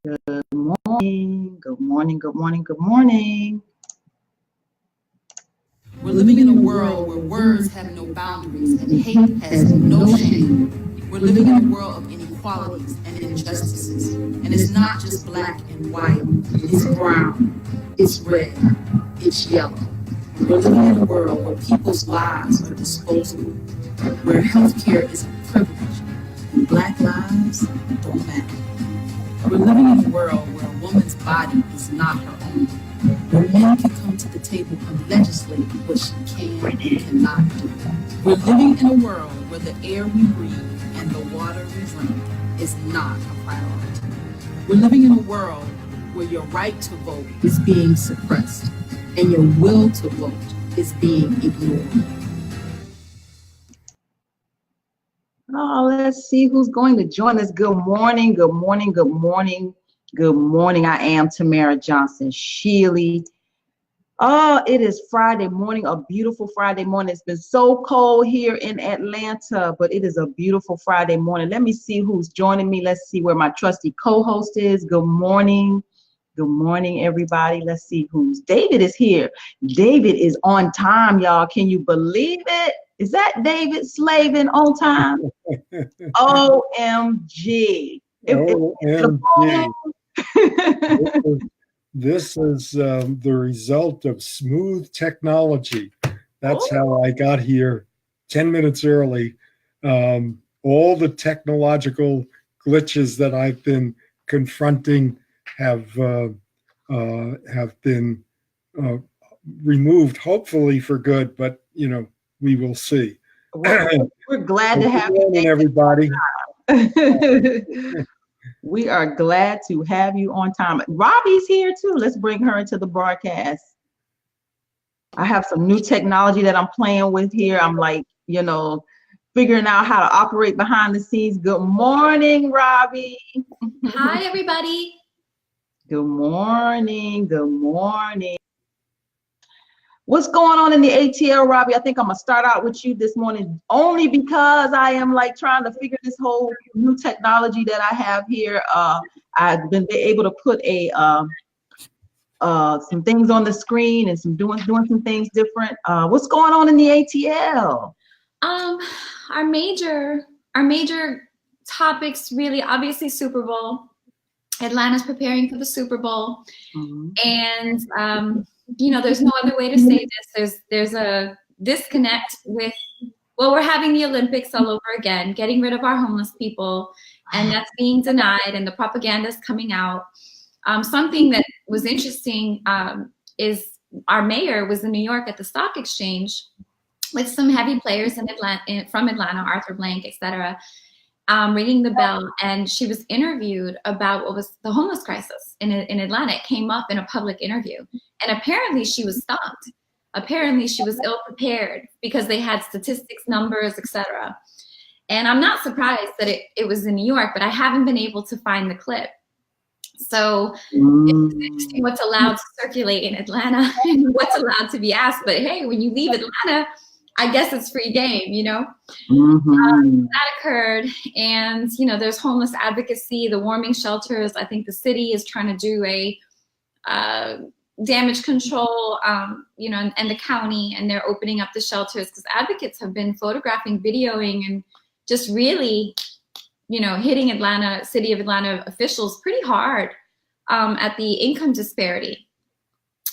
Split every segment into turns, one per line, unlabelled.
Good morning, good morning, good morning, good morning.
We're living in a world where words have no boundaries and hate has no shame. We're living in a world of inequalities and injustices. And it's not just black and white, it's brown, it's red, it's yellow. We're living in a world where people's lives are disposable, where healthcare is a privilege and black lives don't matter. We're living in a world where a woman's body is not her own, where men can come to the table and legislate what she can and cannot do. We're living in a world where the air we breathe and the water we drink is not a priority. We're living in a world where your right to vote is being suppressed and your will to vote is being ignored.
Oh, let's see who's going to join us. Good morning, good morning, good morning, good morning. I am Tamara Johnson-Sheely. Oh, it is Friday morning, a beautiful Friday morning. It's been so cold here in Atlanta, but it is a beautiful Friday morning. Let me see who's joining me. Let's see where my trusty co-host is. Good morning. Good morning, everybody. Let's see who's. David is here. David is on time, y'all. Can you believe it? Is that David Slavin on time? OMG.
OMG. This is the result of smooth technology. That's how I got here 10 minutes early. All the technological glitches that I've been confronting have been removed, hopefully for good, but we will see.
Well, we're glad to have you,
everybody.
We are glad to have you on time. Robby's here too. Let's bring her into the broadcast. I have some new technology that I'm playing with here. I'm like, figuring out how to operate behind the scenes. Good morning, Robby.
Hi, everybody.
Good morning. Good morning. What's going on in the ATL, Robby? I think I'm gonna start out with you this morning, only because I am like trying to figure this whole new technology that I have here. I've been able to put some things on the screen and doing some things different. What's going on in the ATL?
Our major topics really, obviously, Super Bowl. Atlanta's preparing for the Super Bowl, and there's no other way to say this. There's a disconnect with, we're having the Olympics all over again, getting rid of our homeless people, and that's being denied, and the propaganda is coming out. Something that was interesting is our mayor was in New York at the stock exchange with some heavy players from Atlanta, Arthur Blank, etc., ringing the bell, and she was interviewed about what was the homeless crisis in Atlanta. It came up in a public interview, and apparently she was stumped. Apparently she was ill-prepared because they had statistics, numbers, etc. And I'm not surprised that it was in New York, but I haven't been able to find the clip. So it's interesting what's allowed to circulate in Atlanta and what's allowed to be asked. But hey, when you leave Atlanta, I guess it's free game, That occurred, and there's homeless advocacy, the warming shelters. I think the city is trying to do a damage control, and the county, and they're opening up the shelters because advocates have been photographing, videoing, and just really, hitting city of Atlanta officials pretty hard at the income disparity.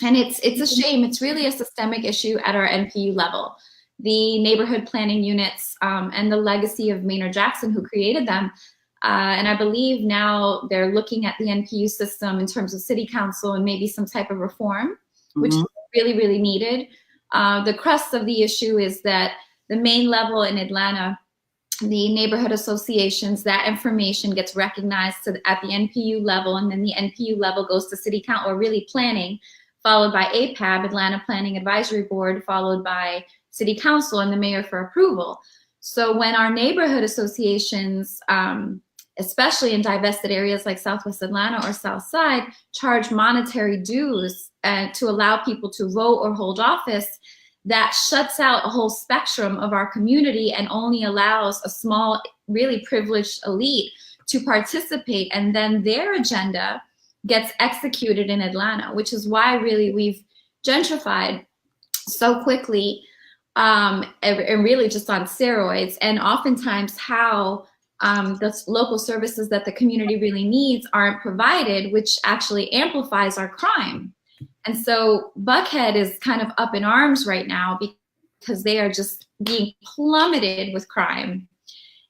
And it's a shame. It's really a systemic issue at our NPU level. The neighborhood planning units and the legacy of Maynard Jackson, who created them. And I believe now they're looking at the NPU system in terms of city council and maybe some type of reform, which is really, really needed. The crux of the issue is that the main level in Atlanta, the neighborhood associations, that information gets recognized at the NPU level, and then the NPU level goes to city council, or really planning, followed by APAB, Atlanta Planning Advisory Board, followed by city council and the mayor for approval. So when our neighborhood associations, especially in divested areas like Southwest Atlanta or South Side, charge monetary dues to allow people to vote or hold office, that shuts out a whole spectrum of our community and only allows a small, really privileged elite to participate, and then their agenda gets executed in Atlanta, which is why really we've gentrified so quickly, and really just on steroids, and oftentimes how the local services that the community really needs aren't provided, which actually amplifies our crime. And so Buckhead is kind of up in arms right now because they are just being plummeted with crime.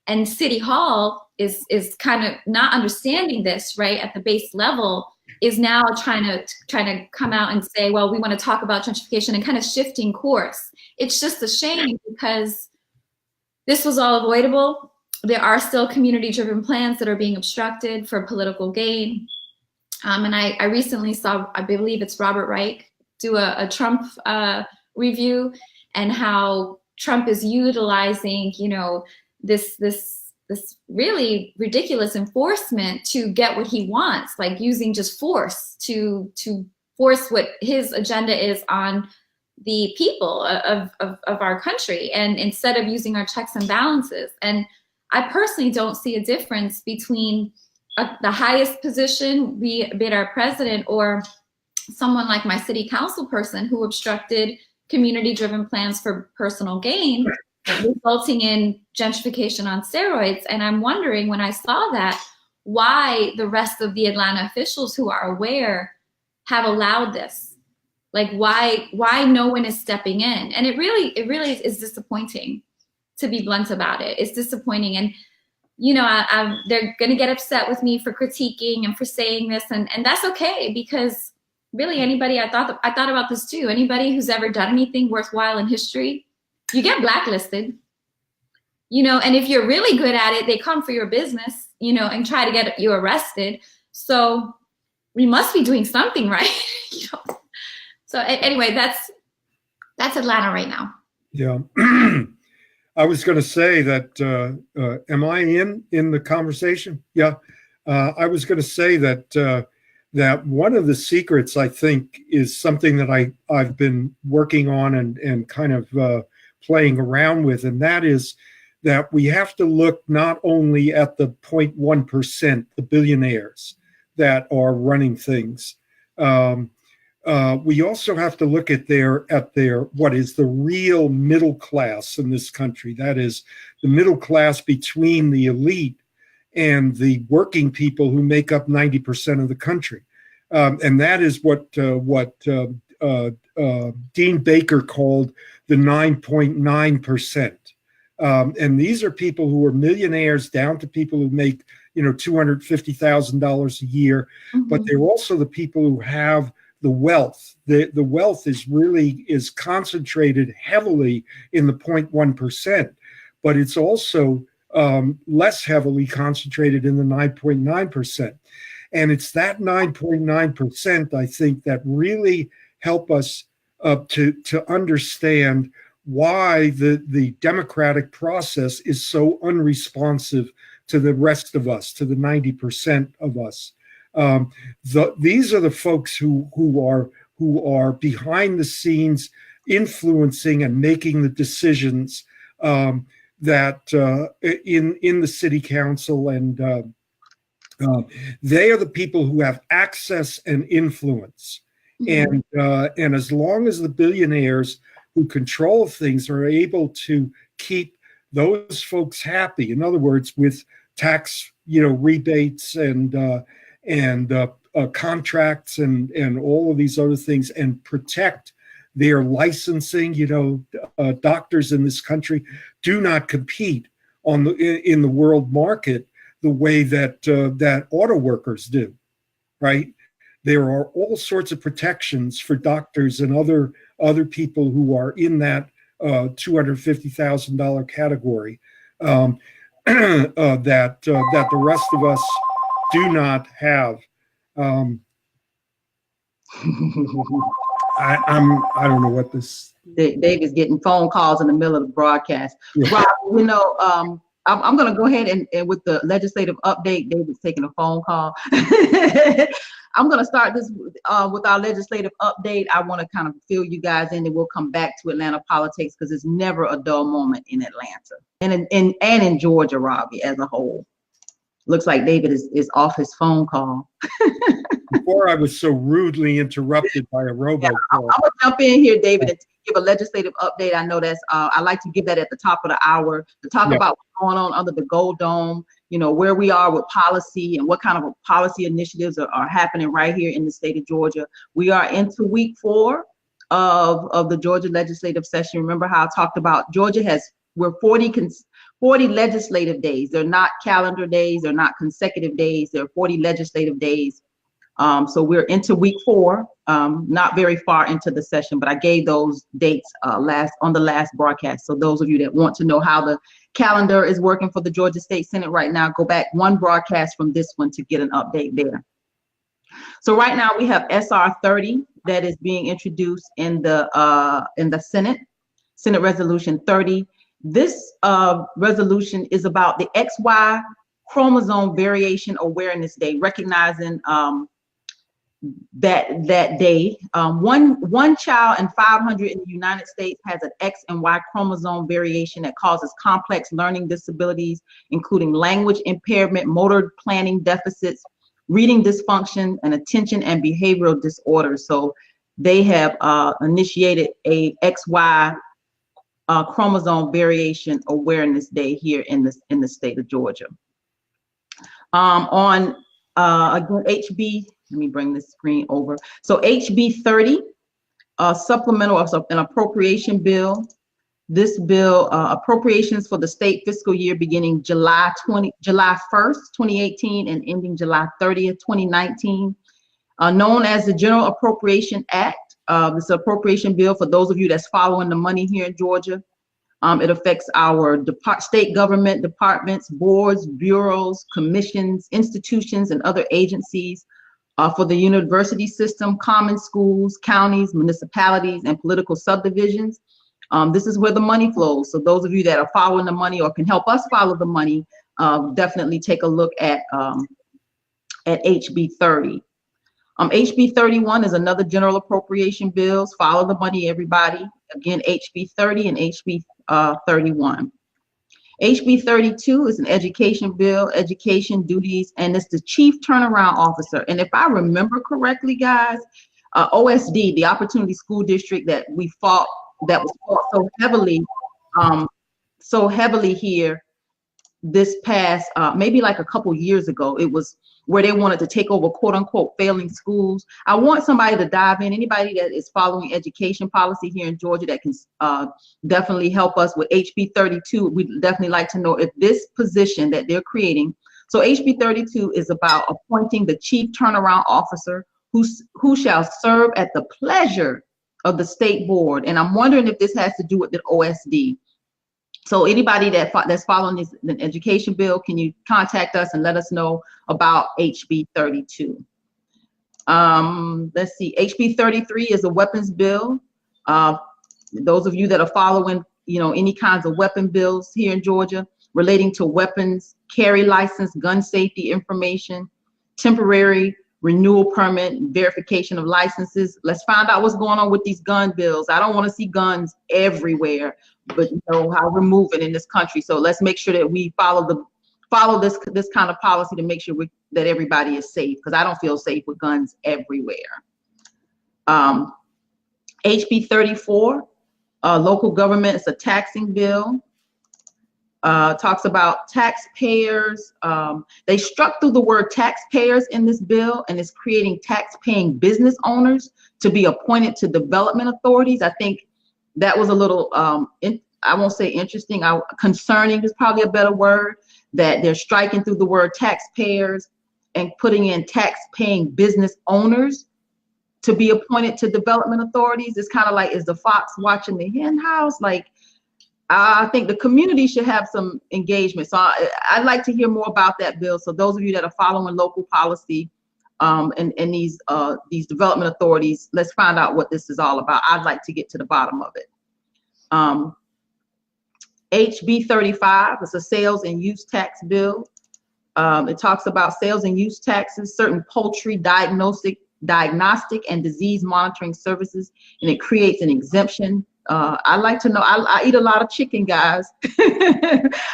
And City Hall is kind of not understanding this, right, at the base level, is now trying to come out and say, well, we want to talk about gentrification, and kind of shifting course. It's just a shame because this was all avoidable. There are still community-driven plans that are being obstructed for political gain. And I recently saw, I believe it's Robert Reich, do a Trump review, and how Trump is utilizing, you know, this really ridiculous enforcement to get what he wants, like using just force to force what his agenda is on the people of our country, and instead of using our checks and balances. And I personally don't see a difference between the highest position, be it our president or someone like my city council person who obstructed community-driven plans for personal gain, resulting in gentrification on steroids. And I'm wondering, when I saw that, why the rest of the Atlanta officials who are aware have allowed this. Like, why no one is stepping in? And it really is disappointing, to be blunt about it. It's disappointing. And you know, they're going to get upset with me for critiquing and for saying this, and that's okay, because really anybody, I thought about this too, anybody who's ever done anything worthwhile in history, you get blacklisted, you know, and if you're really good at it, they come for your business, you know, and try to get you arrested. So we must be doing something right. You know? So anyway, that's Atlanta right now.
Yeah. I was going to say that, am I in the conversation? Yeah. I was going to say that that one of the secrets, I think, is something that I've been working on and kind of playing around with, and that is that we have to look not only at the 0.1%, the billionaires that are running things. We also have to look at their what is the real middle class in this country. That is the middle class between the elite and the working people who make up 90% of the country. And that is what Dean Baker called the 9.9%. And these are people who are millionaires down to people who make, you know, $250,000 a year. Mm-hmm. But they're also the people who have the wealth. The wealth is concentrated heavily in the 0.1%, but it's also less heavily concentrated in the 9.9%. And it's that 9.9%, I think, that really help us to understand why the democratic process is so unresponsive to the rest of us, to the 90% of us. These are the folks who are behind the scenes, influencing and making the decisions that in the city council, and they are the people who have access and influence. Mm-hmm. And as long as the billionaires who control things are able to keep those folks happy, in other words, with tax, you know, rebates and contracts and all of these other things, and protect their licensing. You know, doctors in this country do not compete in the world market the way that auto workers do, right? There are all sorts of protections for doctors and other people who are in that $250,000 category that the rest of us do not have. I don't know what this.
Dave is getting phone calls in the middle of the broadcast. Yeah. Rob, you know, I'm going to go ahead and with the legislative update. David's taking a phone call. I'm going to start this with our legislative update. I want to kind of fill you guys in, and we'll come back to Atlanta politics, because it's never a dull moment in Atlanta and in Georgia, Robby, as a whole. Looks like David is off his phone call.
Before I was so rudely interrupted by a robocall.
I'm gonna jump in here, David, and give a legislative update. I know that's I like to give that at the top of the hour to talk about what's going on under the Gold Dome, you know, where we are with policy and what kind of policy initiatives are happening right here in the state of Georgia. We are into week 4 of the Georgia legislative session. Remember how I talked about we're 40 legislative days. They're not calendar days. They're not consecutive days. They're 40 legislative days. So we're into week 4, not very far into the session, but I gave those dates on the last broadcast. So those of you that want to know how the calendar is working for the Georgia State Senate right now, go back one broadcast from this one to get an update there. So right now we have SR 30 that is being introduced in the Senate Resolution 30. This resolution is about the XY chromosome variation awareness day, recognizing that day. One child in 500 in the United States has an X and Y chromosome variation that causes complex learning disabilities, including language impairment, motor planning deficits, reading dysfunction, and attention and behavioral disorders. So they have initiated a XY chromosome variation awareness day here in the state of Georgia. On again, HB, let me bring this screen over. So HB 30, supplemental of an appropriation bill. This bill appropriations for the state fiscal year beginning July 1st, 2018 and ending July 30th, 2019, known as the General Appropriation Act. This appropriation bill, for those of you that's following the money here in Georgia, it affects our state government departments, boards, bureaus, commissions, institutions, and other agencies for the university system, common schools, counties, municipalities, and political subdivisions. This is where the money flows. So those of you that are following the money or can help us follow the money, definitely take a look at HB 30. HB 31 is another general appropriation bills. Follow the money, everybody. Again, HB 30 and HB 31. HB 32 is an education bill, education duties, and it's the chief turnaround officer. And if I remember correctly, guys, OSD, the Opportunity School District that was fought so heavily here this past, maybe like a couple years ago, it was where they wanted to take over quote unquote failing schools. I want somebody to dive in, anybody that is following education policy here in Georgia that can definitely help us with HB 32. We'd definitely like to know if this position that they're creating. So HB 32 is about appointing the chief turnaround officer who shall serve at the pleasure of the state board. And I'm wondering if this has to do with the OSD. So anybody that's following this education bill, can you contact us and let us know about HB 32? Let's see, HB 33 is a weapons bill. Those of you that are following, any kinds of weapon bills here in Georgia relating to weapons, carry license, gun safety information, temporary renewal permit, verification of licenses. Let's find out what's going on with these gun bills. I don't want to see guns everywhere, but how we're moving in this country. So let's make sure that we follow this kind of policy to make sure that everybody is safe, because I don't feel safe with guns everywhere. HB 34, local government, it's a taxing bill. Talks about taxpayers. They struck through the word taxpayers in this bill, and it's creating tax-paying business owners to be appointed to development authorities. I think that was a little, I won't say interesting, concerning is probably a better word, that they're striking through the word taxpayers and putting in tax-paying business owners to be appointed to development authorities. It's kind of like, is the fox watching the hen house? Like, I think the community should have some engagement. So I'd like to hear more about that bill. So those of you that are following local policy and these development authorities, let's find out what this is all about. I'd like to get to the bottom of it. HB 35 is a sales and use tax bill. It talks about sales and use taxes, certain poultry diagnostic and disease monitoring services, and it creates an exemption I like to know. I eat a lot of chicken, guys.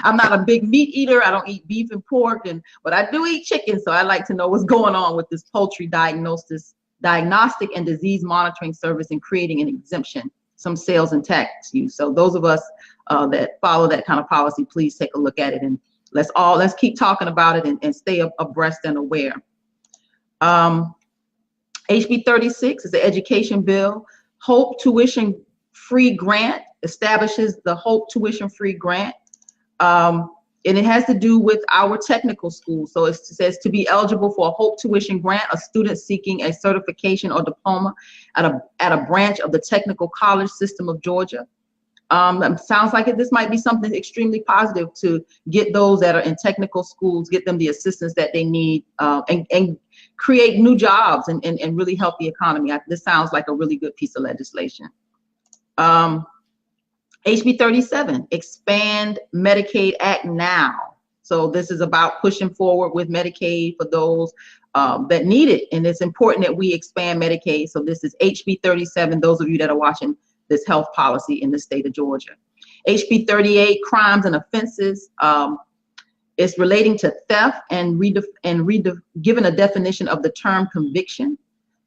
I'm not a big meat eater. I don't eat beef and pork, but I do eat chicken. So I like to know what's going on with this poultry diagnostic and disease monitoring service and creating an exemption, some sales and tax use. So those of us that follow that kind of policy, please take a look at it, and let's keep talking about it and stay abreast and aware. HB 36 is the education bill. Hope tuition free grant establishes the Hope tuition free grant. And it has to do with our technical schools. So it says to be eligible for a Hope tuition grant, a student seeking a certification or diploma at a branch of the technical college system of Georgia. Sounds like this might be something extremely positive to get those that are in technical schools, get them the assistance that they need, and create new jobs and really help the economy. This sounds like a really good piece of legislation. HB 37, Expand Medicaid Act Now. So this is about pushing forward with Medicaid for those that need it. And it's important that we expand Medicaid. So this is HB 37, those of you that are watching this health policy in the state of Georgia. HB 38, Crimes and Offenses. It's relating to theft and given a definition of the term conviction.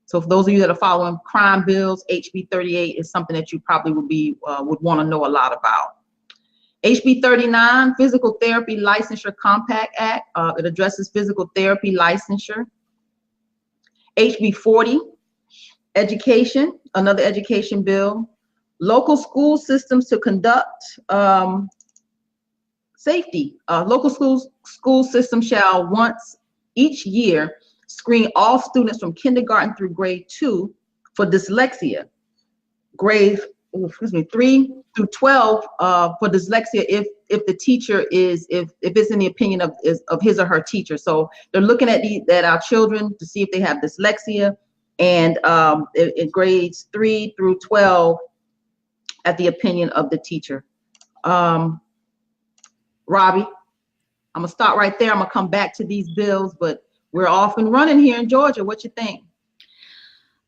So for those of you that are following crime bills, HB 38 is something that you probably would want to know a lot about. HB 39, Physical Therapy Licensure Compact Act. It addresses physical therapy licensure. HB 40, Education, another education bill. Local school systems to conduct safety. Local school system shall once each year screen all students from kindergarten through grade 2 for dyslexia. Grade 3 through 12 for dyslexia if the teacher if it's in the opinion of his or her teacher. So they're looking at our children to see if they have dyslexia, and in grades 3 through 12 at the opinion of the teacher. Robby, I'm gonna start right there. I'm gonna come back to these bills, but we're off and running here in Georgia. What you think?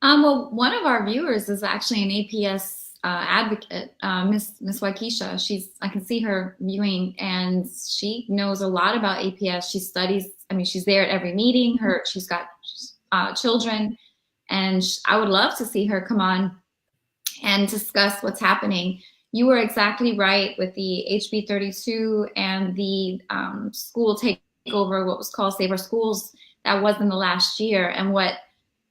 Well, one of our viewers is actually an APS advocate, Miss Waikisha. I can see her viewing, and she knows a lot about APS. She studies. I mean, she's there at every meeting. She's got children, and I would love to see her come on and discuss what's happening. You were exactly right with the HB 32 and the school takeover, what was called Save Our Schools. That was in the last year. And what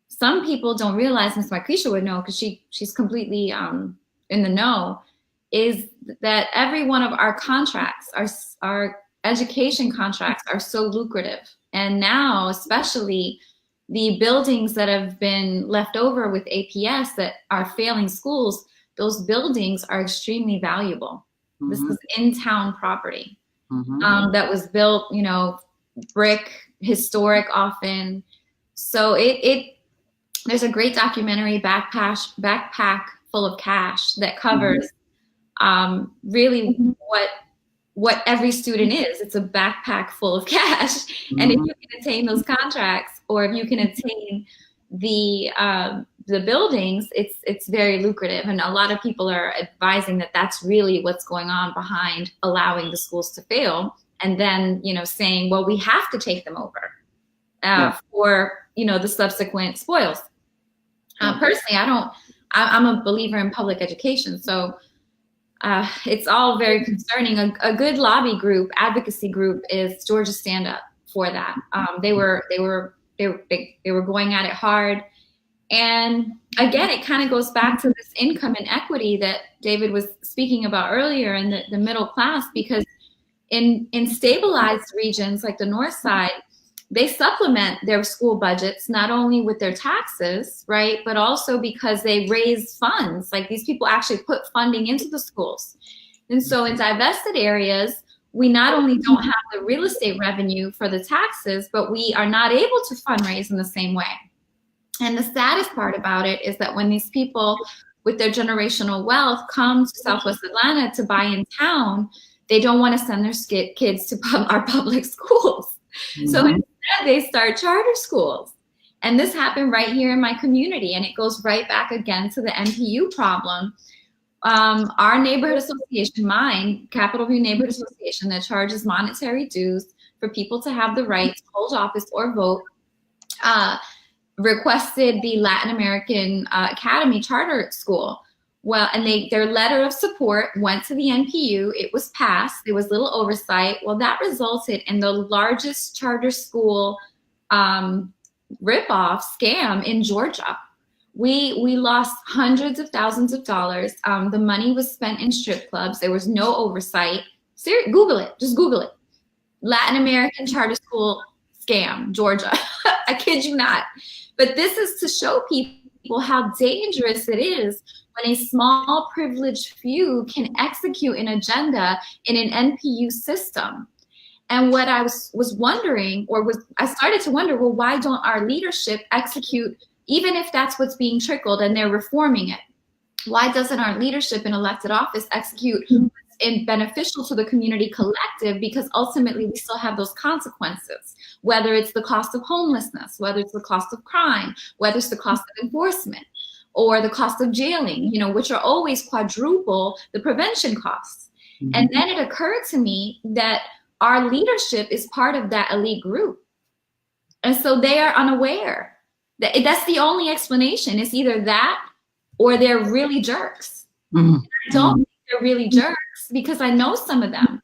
some people don't realize, Ms. Waikisha would know because she's completely in the know, is that every one of our contracts, our education contracts, are so lucrative. And now, especially the buildings that have been left over with APS that are failing schools, those buildings are extremely valuable. Mm-hmm. This is in-town property that was built, brick, historic often. So there's a great documentary, Backpack Full of Cash, that covers really what every student is. It's a backpack full of cash. And if you can attain those contracts, or if you can attain the buildings, it's very lucrative. And a lot of people are advising that that's really what's going on behind allowing the schools to fail. And then, saying, well, we have to take them over for, the subsequent spoils. Personally, I'm a believer in public education. So it's all very concerning. A good lobby group, advocacy group, is Georgia Stand Up for that. They were going at it hard. And again, it kind of goes back to this income inequity that David was speaking about earlier in the middle class, because in stabilized regions like the North Side, they supplement their school budgets not only with their taxes, right, but also because they raise funds. Like, these people actually put funding into the schools. And so in divested areas, we not only don't have the real estate revenue for the taxes, but we are not able to fundraise in the same way. And the saddest part about it is that when these people with their generational wealth come to Southwest Atlanta to buy in town, they don't want to send their kids to our public schools. So instead, they start charter schools. And this happened right here in my community. And it goes right back again to the NPU problem, our neighborhood association, mine, Capitol View Neighborhood Association, that charges monetary dues for people to have the right to hold office or vote, requested the Latin American Academy Charter School. Well, and their letter of support went to the NPU. It was passed. There was little oversight. Well, that resulted in the largest charter school ripoff scam in Georgia. We lost hundreds of thousands of dollars. The money was spent in strip clubs. There was no oversight. Google it. Just Google it. Latin American Charter School scam, Georgia. I kid you not. But this is to show people how dangerous it is when a small privileged few can execute an agenda in an NPU system. And what I was wondering, I started to wonder, well, why don't our leadership execute, even if that's what's being trickled and they're reforming it? Why doesn't our leadership in elected office execute and beneficial to the community collective? Because ultimately we still have those consequences, whether it's the cost of homelessness, whether it's the cost of crime, whether it's the cost of enforcement or the cost of jailing, which are always quadruple the prevention costs. Mm-hmm. And then it occurred to me that our leadership is part of that elite group. And so they are unaware. That's the only explanation. It's either that or they're really jerks. Mm-hmm. I don't think they're really jerks because I know some of them.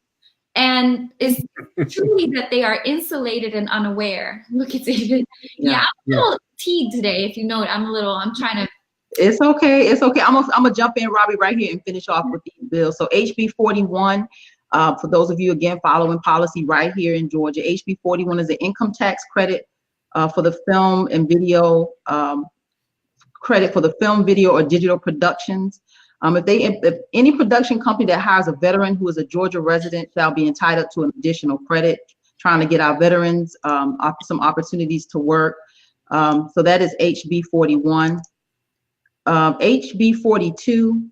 And it's truly that they are insulated and unaware. Look at David. Yeah, I'm a little teed today, if you know it. I'm trying to.
It's okay. It's okay. I'm gonna jump in, Robby, right here and finish off with these bills. So HB 41, for those of you, again, following policy right here in Georgia, HB 41 is an income tax credit for the film and video, credit for the film, video, or digital productions. If any production company that hires a veteran who is a Georgia resident shall be entitled to an additional credit, trying to get our veterans some opportunities to work. So that is HB 41. HB 42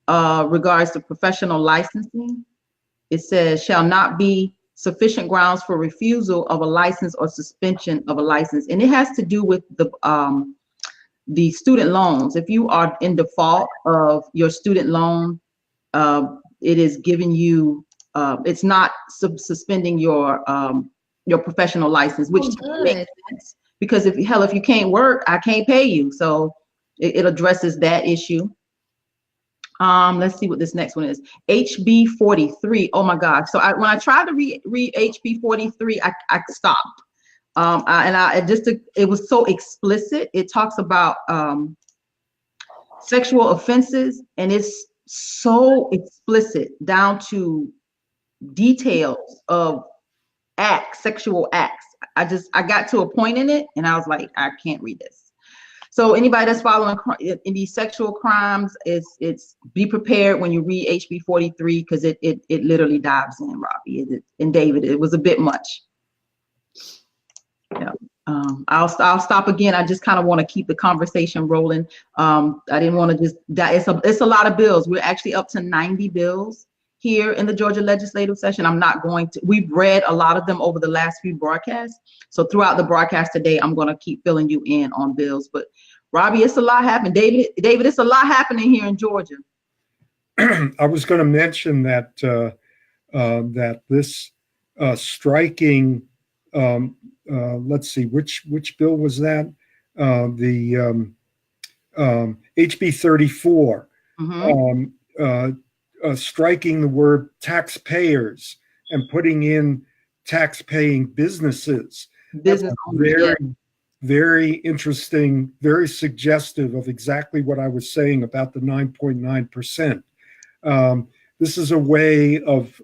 regards to professional licensing. It says, shall not be sufficient grounds for refusal of a license or suspension of a license. And it has to do with the student loans. If you are in default of your student loan, it is giving you, it's not suspending your professional license, which makes sense. Because if you can't work, I can't pay you. So it addresses that issue. Let's see what this next one is. HB 43. Oh my gosh. So when I tried to read HB 43, I stopped. It was so explicit. It talks about sexual offenses, and it's so explicit down to details of sexual acts. I got to a point in it, and I was like, I can't read this. So anybody that's following in these sexual crimes, it's be prepared when you read HB 43 because it literally dives in, Robby. And David, it was a bit much. Yeah. I'll stop again. I just kind of want to keep the conversation rolling. I didn't want to just it's a lot of bills. We're actually up to 90 bills here in the Georgia legislative session. We've read a lot of them over the last few broadcasts. So throughout the broadcast today, I'm going to keep filling you in on bills. But Robby, it's a lot happening. David, it's a lot happening here in Georgia.
I was going to mention that that this striking, let's see, which bill was that? The HB 34. Mm-hmm. Striking the word taxpayers and putting in tax-paying businesses. Very interesting, very suggestive of exactly what I was saying about the 9.9%. This is a way of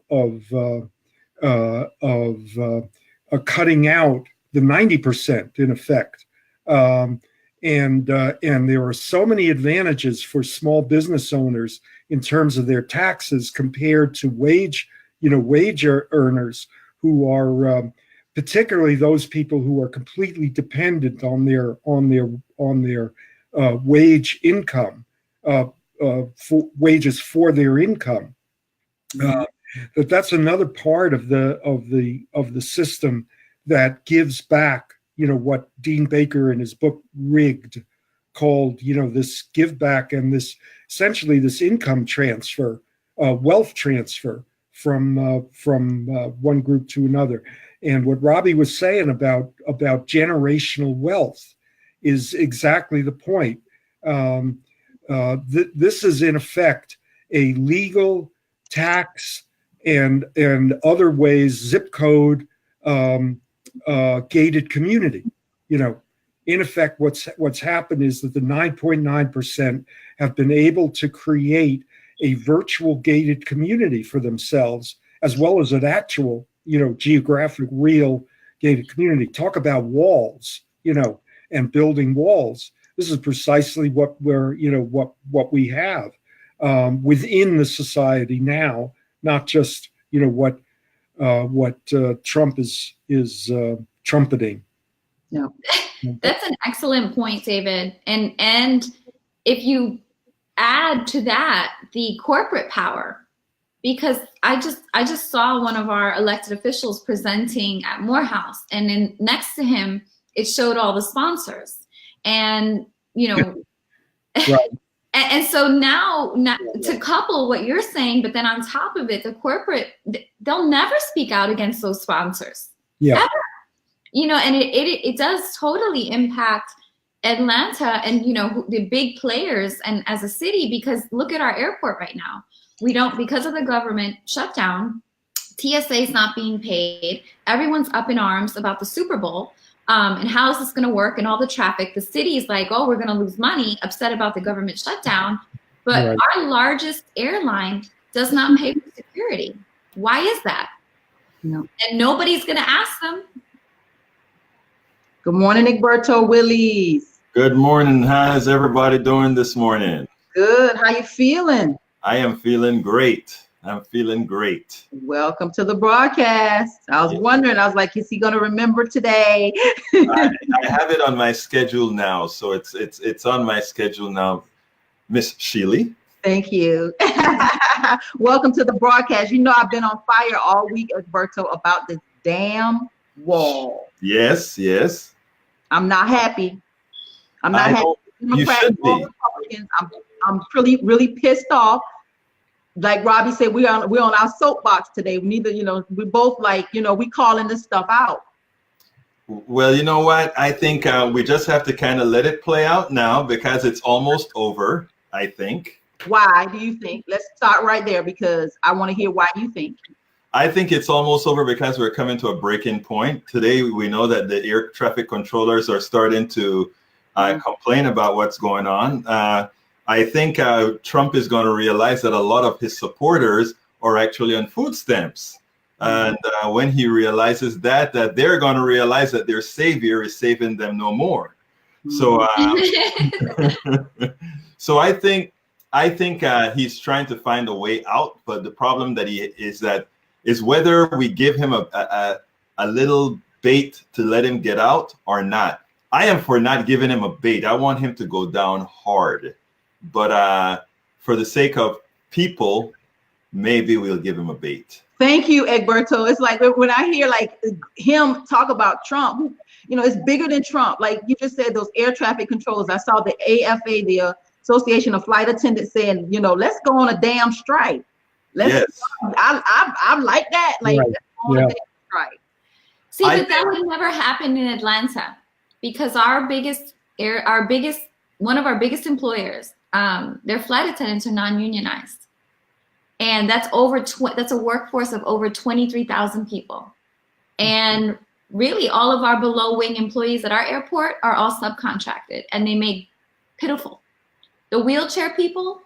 cutting out the 90% in effect. And there are so many advantages for small business owners in terms of their taxes compared to wage earners who are particularly those people who are completely dependent on their wage income, for wages for their income. That's another part of the system that gives back, what Dean Baker in his book Rigged called, this give back and this essentially this income transfer, wealth transfer from one group to another. And what Robby was saying about generational wealth is exactly the point. This is in effect a legal tax and other ways zip code gated community. In effect, what's happened is that the 9.9% have been able to create a virtual gated community for themselves, as well as an actual, geographic, real gated community. Talk about walls, and building walls. This is precisely what we have within the society now, not just, what Trump is trumpeting.
Yeah.
That's an excellent point, David. And if you add to that the corporate power, because I just saw one of our elected officials presenting at Morehouse, and then next to him it showed all the sponsors, and
Right.
and so now to couple what you're saying, but then on top of it, the corporate, they'll never speak out against those sponsors.
Yeah.
Ever. And it does totally impact Atlanta and, the big players and as a city, because look at our airport right now. We don't, because of the government shutdown, TSA is not being paid. Everyone's up in arms about the Super Bowl and how is this going to work and all the traffic. The city is like, oh, we're going to lose money, upset about the government shutdown. But
Right.
our largest airline does not pay for security. Why is that?
No.
And nobody's going to ask them.
Good morning, Egberto Willies.
Good morning. How's everybody doing this morning?
Good. How you feeling?
I am feeling great. I'm feeling great.
Welcome to the broadcast. I was wondering, I was like, is he going to remember today?
I have it on my schedule now, so it's on my schedule now, Miss Sheely.
Thank you. Welcome to the broadcast. I've been on fire all week, Egberto, about this damn wall.
Yes.
I'm not happy. I'm not happy. Democrats or Republicans. I'm really, really pissed off. Like Robby said, we're on our soapbox today. We we both we calling this stuff out.
Well, you know what? I think we just have to kind of let it play out now because it's almost over, I think.
Why do you think? Let's start right there because I want to hear why you think.
I think it's almost over because we're coming to a breaking point. Today, we know that the air traffic controllers are starting to complain about what's going on. I think Trump is going to realize that a lot of his supporters are actually on food stamps. And when he realizes that they're going to realize that their savior is saving them no more. So, so I think he's trying to find a way out. But the problem that is whether we give him a little bait to let him get out or not. I am for not giving him a bait. I want him to go down hard. But for the sake of people, maybe we'll give him a bait.
Thank you, Egberto. It's like when I hear him talk about Trump, it's bigger than Trump. Like you just said, those air traffic controllers. I saw the AFA, the Association of Flight Attendants, saying, let's go on a damn strike.
Yes.
I like that. Like,
Right.
let's go on a damn strike.
See, but that would never happen in Atlanta because one of our biggest employers, their flight attendants are non-unionized, and that's a workforce of over 23,000 people, and really all of our below wing employees at our airport are all subcontracted, and they make pitiful. The wheelchair people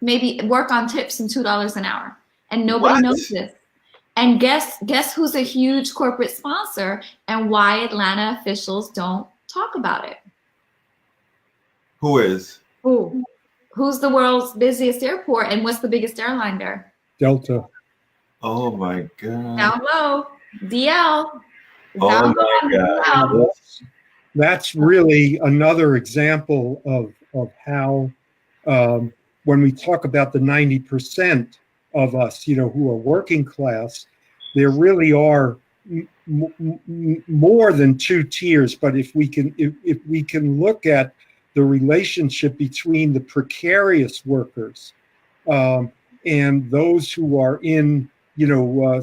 maybe work on tips and $2 an hour, and nobody knows this. And guess who's a huge corporate sponsor and why Atlanta officials don't talk about it?
Who is?
Who's the world's busiest airport and what's the biggest airline there?
Delta.
Oh my God.
Down low, DL.
Oh my God.
That's really another example of how when we talk about the 90% of us, who are working class, there really are more than two tiers. But if we can look at the relationship between the precarious workers and those who are in,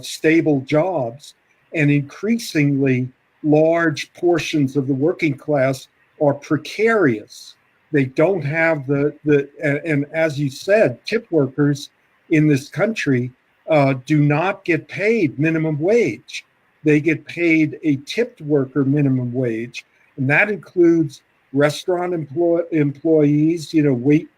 stable jobs, and increasingly large portions of the working class are precarious. They don't have and as you said, tip workers in this country do not get paid minimum wage. They get paid a tipped worker minimum wage, and that includes restaurant employees,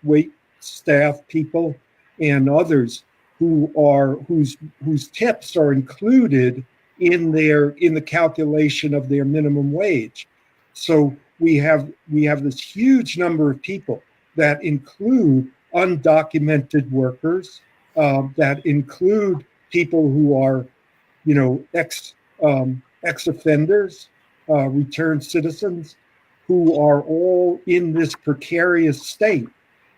wait staff people, and others whose tips are included in the calculation of their minimum wage. So we have this huge number of people that include undocumented workers, that include people who are, ex-offenders, returned citizens, who are all in this precarious state.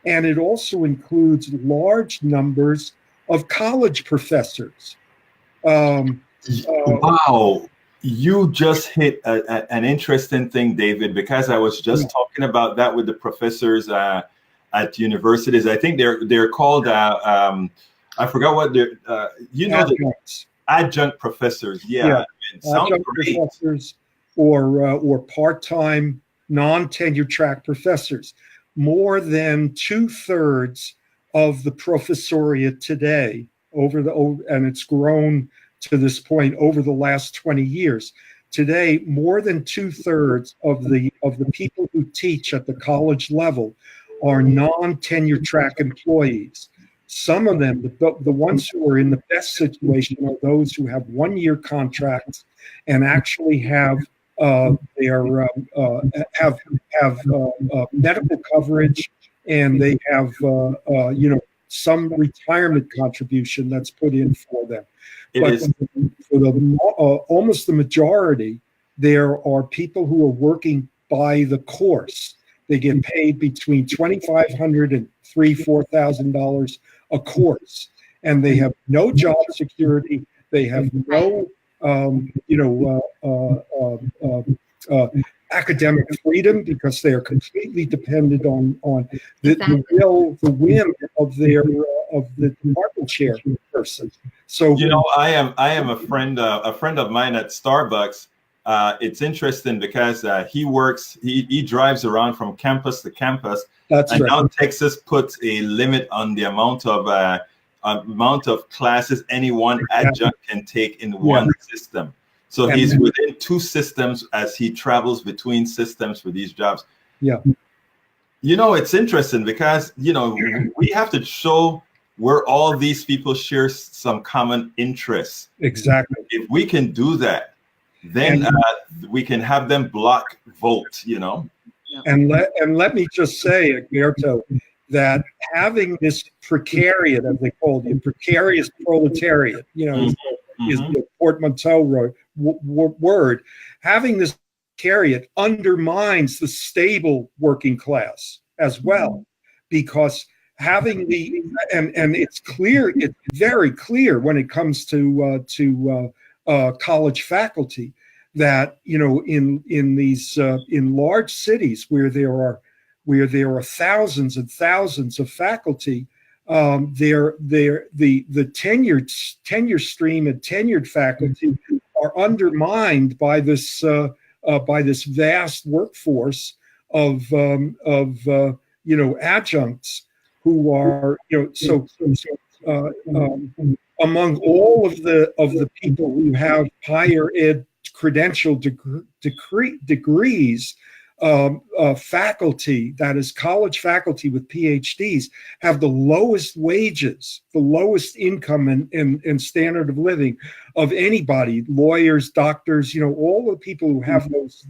And it also includes large numbers of college professors.
Wow. You just hit an interesting thing, David, because I was just talking about that with the professors at universities. I think they're called, I forgot what they're,
adjuncts.
Adjunct professors. Yeah.
Adjunct professors or part-time non-tenure track professors. More than 2/3 of the professoriate today and it's grown to this point over the last 20 years. Today, more than 2/3 of the people who teach at the college level are non-tenure track employees. Some of them, the ones who are in the best situation, are those who have 1-year contracts and actually have medical coverage, and they have some retirement contribution that's put in for them. But for almost the majority, there are people who are working by the course. They get paid between $2,500 and $4,000 a course, and they have no job security. They have no, academic freedom, because they are completely dependent on the whim of the department chair person. So
I am a friend of mine at Starbucks. It's interesting because he drives around from campus to campus.
That's
and
right.
Now Texas puts a limit on the amount of classes any one adjunct can take in one system. So he's within 2 systems as he travels between systems for these jobs.
Yeah.
It's interesting because, we have to show where all these people share some common interests.
Exactly.
If we can do that, then we can have them block vote,
And let me just say, Egberto, that having this precariat, as they call it, precarious proletariat, is the portmanteau word. Having this precariat undermines the stable working class as well, because having and it's clear, it's very clear when it comes to college faculty that in these in large cities where there are thousands and thousands of faculty, the tenure stream and tenured faculty are undermined by this vast workforce of adjuncts who are among all of the people who have higher ed credential degrees. Faculty, that is college faculty with PhDs, have the lowest wages, the lowest income and standard of living of anybody. Lawyers, doctors, all the people who have those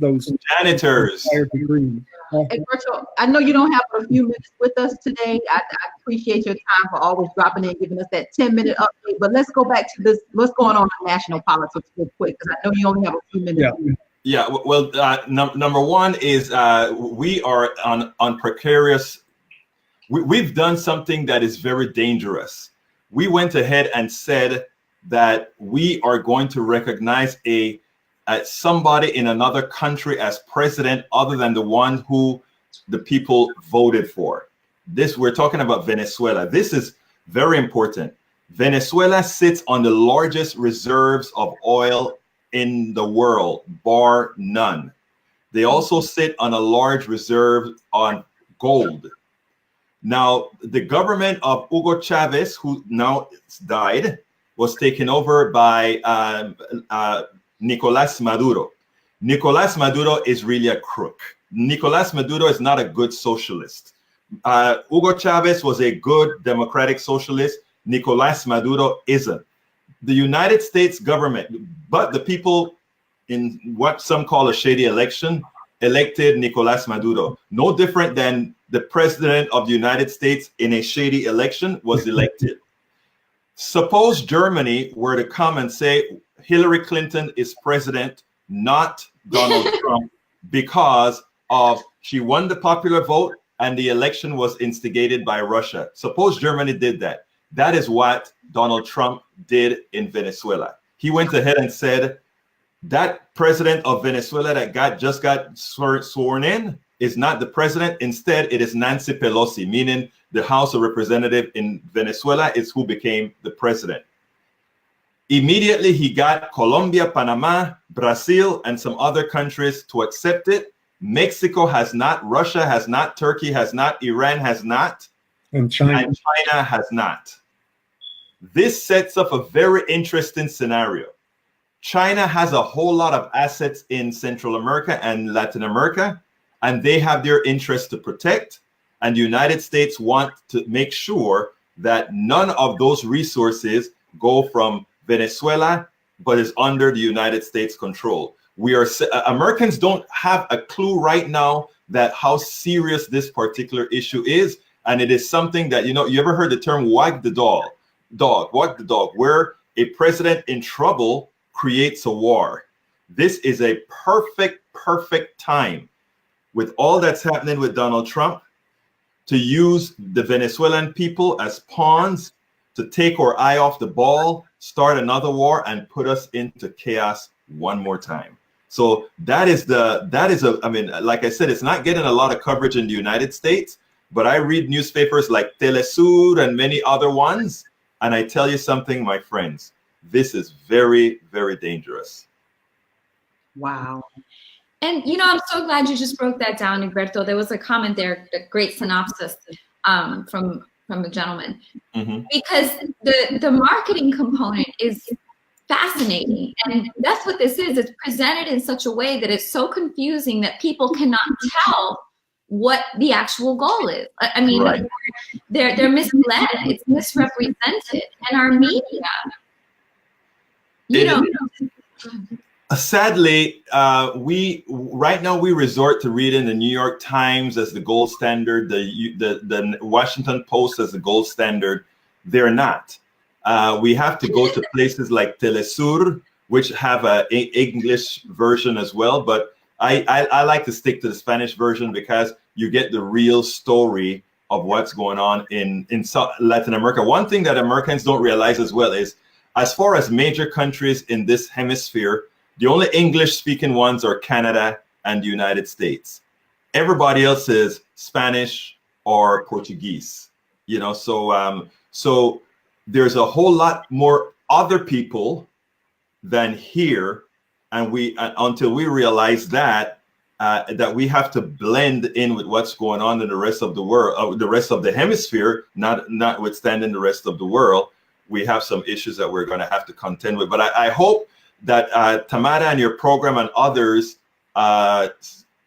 janitors.
Higher degrees.
Egberto, I know you don't have a few minutes with us today. I appreciate your time for always dropping in, giving us that 10-minute update. But let's go back to this. What's going on in national politics real quick, because I know you only have a few minutes.
Yeah, well, number one is we are on precarious. We've done something that is very dangerous. We went ahead and said that we are going to recognize somebody in another country as president other than the one who the people voted for. This, we're talking about Venezuela. This is very important. Venezuela sits on the largest reserves of oil in the world, bar none. They also sit on a large reserve on gold. Now, the government of Hugo Chavez, who now died, was taken over by Nicolás Maduro. Nicolás Maduro is really a crook. Nicolás Maduro is not a good socialist. Hugo Chavez was a good democratic socialist. Nicolás Maduro isn't. The United States government, but the people in what some call a shady election, elected Nicolás Maduro. No different than the president of the United States in a shady election was elected. Suppose Germany were to come and say Hillary Clinton is president, not Donald Trump, because of she won the popular vote and the election was instigated by Russia. Suppose Germany did that. That is what Donald Trump did in Venezuela. He went ahead and said that president of Venezuela that just got sworn in is not the president. Instead, it is Nancy Pelosi, meaning the House of Representatives in Venezuela is who became the president. Immediately, he got Colombia, Panama, Brazil, and some other countries to accept it. Mexico has not, Russia has not, Turkey has not, Iran has not,
and China
has not. This sets up a very interesting scenario. China has a whole lot of assets in Central America and Latin America, and they have their interests to protect. And the United States want to make sure that none of those resources go from Venezuela, but is under the United States control. Americans don't have a clue right now that how serious this particular issue is. And it is something that, you ever heard the term wag the dog, wag the dog, where a president in trouble creates a war. This is a perfect time with all that's happening with Donald Trump to use the Venezuelan people as pawns to take our eye off the ball, start another war, and put us into chaos one more time. So that is I mean, like I said, it's not getting a lot of coverage in the United States, but I read newspapers like Telesur and many other ones, and I tell you something, my friends, this is very, very dangerous.
Wow.
And, I'm so glad you just broke that down, Egberto. There was a comment there, a great synopsis from a gentleman. Mm-hmm. Because the marketing component is fascinating. And that's what this is. It's presented in such a way that it's so confusing that people cannot tell what the actual goal is. I mean, right. They're misled. It's misrepresented. And our media,
sadly, we right now we resort to reading the New York Times as the gold standard, the Washington Post as the gold standard. They're not. We have to go to places like Telesur, which have an English version as well. But I like to stick to the Spanish version because you get the real story of what's going on in Latin America. One thing that Americans don't realize as well is, as far as major countries in this hemisphere, the only English-speaking ones are Canada and the United States. Everybody else is Spanish or Portuguese. So there's a whole lot more other people than here, and until we realize that we have to blend in with what's going on in the rest of the world, the rest of the hemisphere, notwithstanding the rest of the world. We have some issues that we're going to have to contend with. But I hope that Tamara and your program and others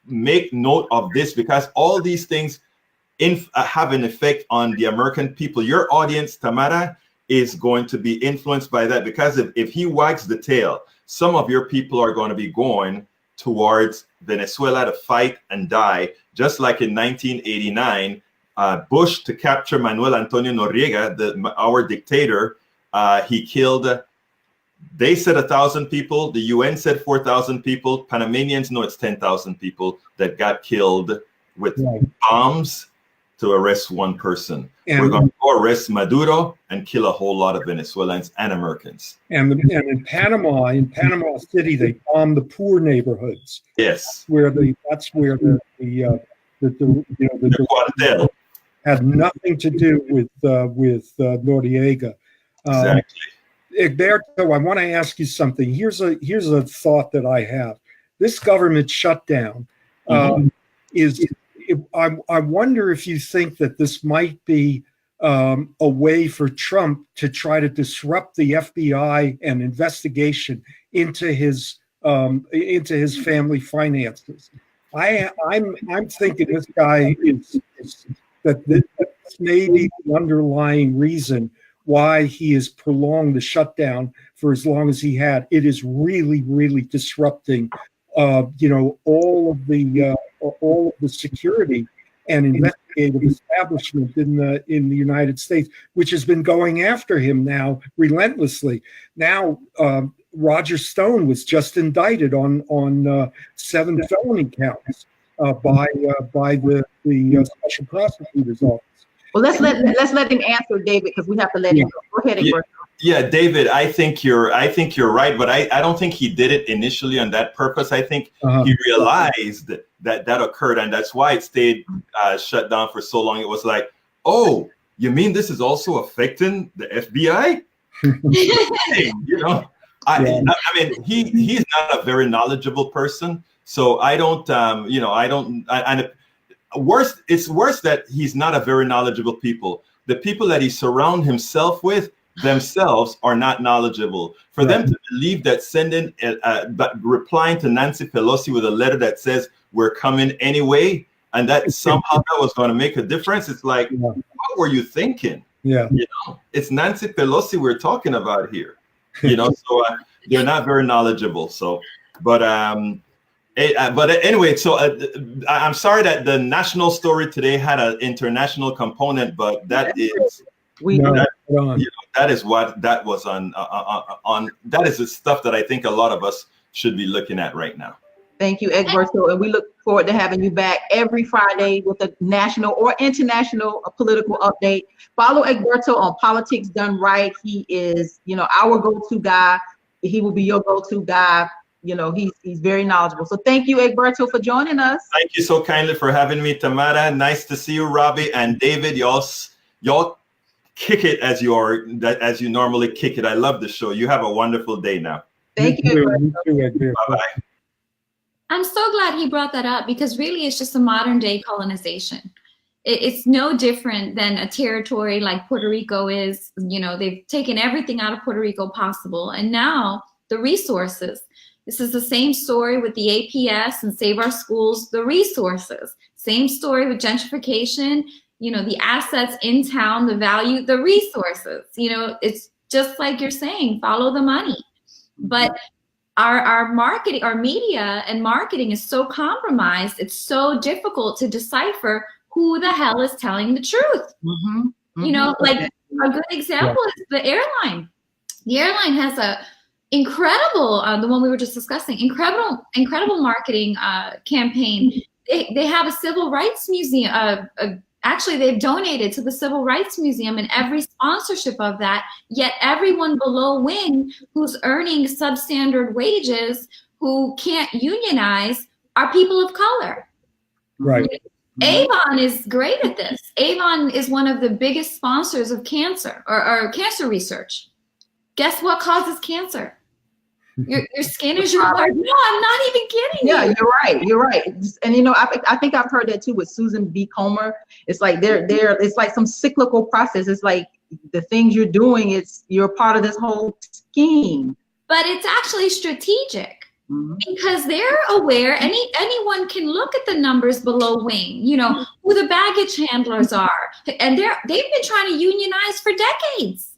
make note of this, because all these things have an effect on the American people. Your audience, Tamara, is going to be influenced by that, because if he wags the tail, some of your people are going to be going towards Venezuela to fight and die, just like in 1989. Bush, to capture Manuel Antonio Noriega, our dictator, he killed, they said 1,000 people, the UN said 4,000 people, Panamanians know it's 10,000 people that got killed with bombs to arrest one person. And we're going to go arrest Maduro and kill a whole lot of Venezuelans and Americans.
And in Panama City, they bombed the poor neighborhoods.
Yes.
That's where the that the
Cuartel.
had nothing to do with Noriega.
Exactly.
Egberto, I want to ask you something. Here's a thought that I have. This government shutdown I wonder if you think that this might be a way for Trump to try to disrupt the FBI and investigation into his family finances. I'm thinking this guy is that this may be the underlying reason why he has prolonged the shutdown for as long as he had. It is really, really disrupting, all of the security and investigative establishment in the United States, which has been going after him now relentlessly. Now, Roger Stone was just indicted on 7 felony counts by the special prosecutor's office.
Well, let's let him answer, David, because we have to let him go. Go ahead, Egberto.
Yeah, David, I think you're right, but I don't think he did it initially on that purpose. I think he realized that occurred, and that's why it stayed shut down for so long. It was like, oh, you mean this is also affecting the FBI? I mean, he's not a very knowledgeable person, so I don't, it's worse that he's not a very knowledgeable people. The people that he surrounds himself with themselves are not knowledgeable. For them to believe that replying to Nancy Pelosi with a letter that says we're coming anyway, and that somehow that was going to make a difference, it's like, what were you thinking?
Yeah,
it's Nancy Pelosi we're talking about here. So they're not very knowledgeable. So, but anyway, so I'm sorry that the national story today had an international component, but that is that is what that was on. That is the stuff that I think a lot of us should be looking at right now.
Thank you, Egberto, and we look forward to having you back every Friday with a national or international political update. Follow Egberto on Politics Done Right. He is, our go-to guy. He will be your go-to guy. He's very knowledgeable. So thank you, Egberto, for joining us.
Thank you so kindly for having me, Tamara. Nice to see you, Robby and David. Y'all kick it as you normally kick it. I love the show. You have a wonderful day now.
Thank you,
Egberto. Bye-bye.
I'm so glad he brought that up, because really it's just a modern day colonization. It's no different than a territory like Puerto Rico is. They've taken everything out of Puerto Rico possible. And now the resources. This is the same story with the APS and Save Our Schools, the resources. Same story with gentrification, the assets in town, the value, the resources. It's just like you're saying, follow the money. But our marketing, our media and marketing is so compromised. It's so difficult to decipher who the hell is telling the truth. Like a good example is the airline. The airline has a incredible, the one we were just discussing, incredible marketing campaign. They have a civil rights museum. Actually, they've donated to the Civil Rights Museum and every sponsorship of that, yet everyone below wing who's earning substandard wages, who can't unionize, are people of color.
Right.
Avon is great at this. Avon is one of the biggest sponsors of cancer or cancer research. Guess what causes cancer? Your skin is your blood. No, I'm not even kidding you.
Yeah, you're right. And I think I've heard that too with Susan B. Comer. It's like it's like some cyclical process. It's like the things you're doing, you're part of this whole scheme.
But it's actually strategic, because they're aware. Anyone can look at the numbers below wing, who the baggage handlers are. And they've been trying to unionize for decades.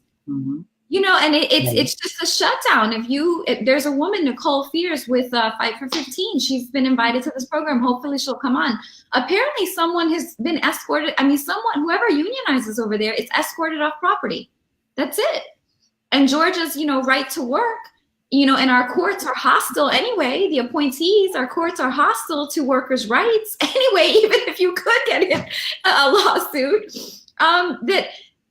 And it's just a shutdown. If there's a woman, Nicole Fears, with Fight for 15. She's been invited to this program. Hopefully she'll come on. Apparently someone has been escorted. Whoever unionizes over there, it's escorted off property. That's it. And Georgia's, right to work, and our courts are hostile anyway. The appointees, our courts are hostile to workers' rights anyway, even if you could get in a lawsuit.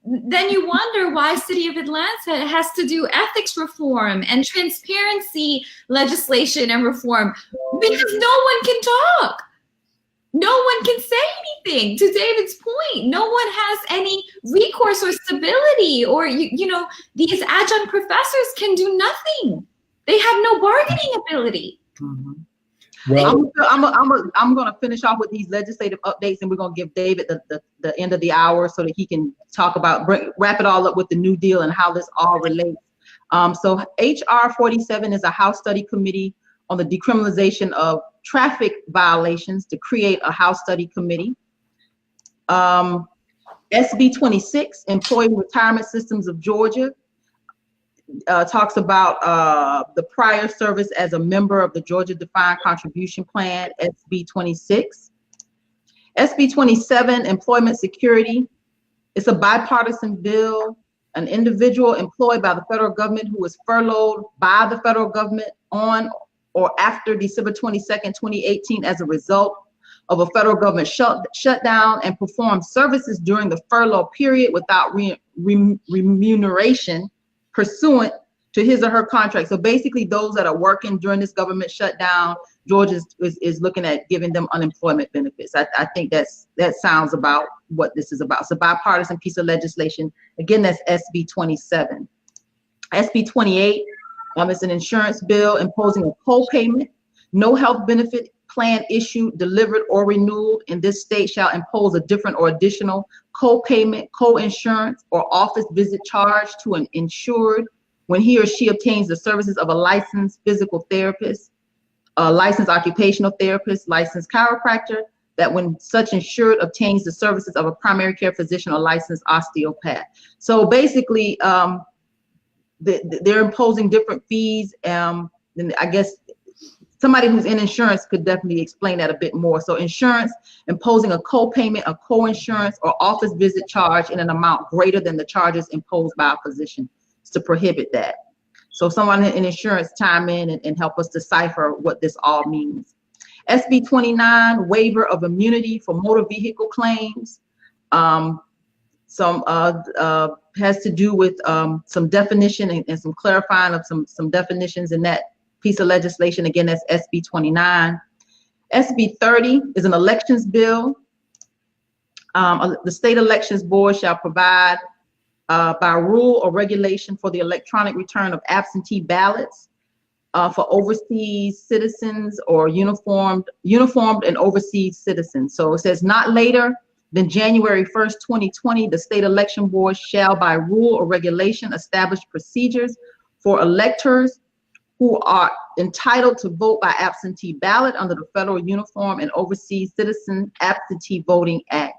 Then you wonder why City of Atlanta has to do ethics reform and transparency legislation and reform, because no one can talk. No one can say anything. To David's point, no one has any recourse or stability, or you know, these adjunct professors can do nothing. They have no bargaining ability.
Mm-hmm.
Well,
I'm going to finish off with these legislative updates, and we're going to give David the end of the hour so that he can talk about, wrap it all up with the New Deal and how this all relates. So HR 47 is a House Study Committee on the decriminalization of traffic violations to create a House Study Committee. SB 26, Employee Retirement Systems of Georgia, talks about the prior service as a member of the Georgia Defined Contribution Plan, SB 26. SB 27, Employment Security. It's a bipartisan bill. An individual employed by the federal government who is furloughed by the federal government on or after December 22nd, 2018 as a result of a federal government shutdown and perform services during the furlough period without remuneration pursuant to his or her contract. So basically those that are working during this government shutdown, Georgia is looking at giving them unemployment benefits. I think that sounds about what this is about. It's a bipartisan piece of legislation. Again, that's SB 27. SB 28, it's an insurance bill imposing a co-payment. No health benefit plan issued, delivered, or renewed in this state shall impose a different or additional co-payment, co-insurance, or office visit charge to an insured when he or she obtains the services of a licensed physical therapist, a licensed occupational therapist, licensed chiropractor, that when such insured obtains the services of a primary care physician or licensed osteopath. So basically, they're imposing different fees. And I guess somebody who's in insurance could definitely explain that a bit more. So insurance imposing a co-payment, a co-insurance, or office visit charge in an amount greater than the charges imposed by a physician to prohibit that. So someone in insurance chime in and help us decipher what this all means. SB 29, waiver of immunity for motor vehicle claims. Some has to do with some definition and some clarifying of some definitions in that piece of legislation. Again, that's SB 29. SB 30 is an elections bill. The state elections board shall provide by rule or regulation for the electronic return of absentee ballots for overseas citizens or uniformed and overseas citizens. So it says not later than January 1st, 2020, the state election board shall by rule or regulation establish procedures for electors who are entitled to vote by absentee ballot under the Federal Uniform and Overseas Citizen Absentee Voting Act.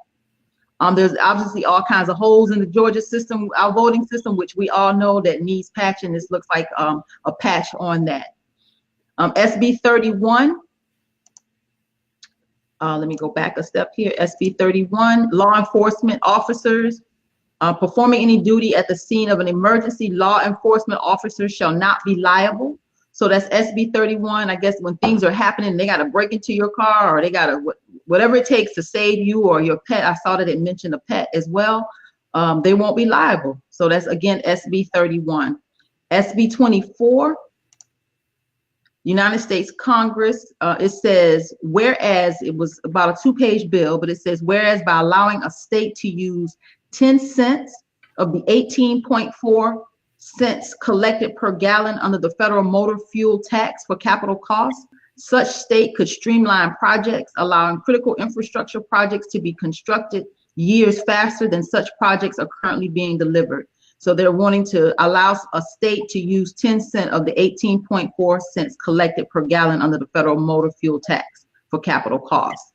There's obviously all kinds of holes in the Georgia system, our voting system, which we all know that needs patching. This looks like a patch on that. SB 31. Let me go back a step here. SB 31, law enforcement officers performing any duty at the scene of an emergency, law enforcement officers shall not be liable. So that's SB 31. I guess when things are happening, they got to break into your car, or they got to, whatever it takes to save you or your pet. I saw that it mentioned a pet as well. They won't be liable. So that's, again, SB 31. SB 24, United States Congress, it says, whereas, it was about a 2-page bill, but it says, whereas by allowing a state to use 10 cents of the 18.4 cents collected per gallon under the federal motor fuel tax for capital costs, such state could streamline projects, allowing critical infrastructure projects to be constructed years faster than such projects are currently being delivered. So they're wanting to allow a state to use 10 cents of the 18.4 cents collected per gallon under the federal motor fuel tax for capital costs.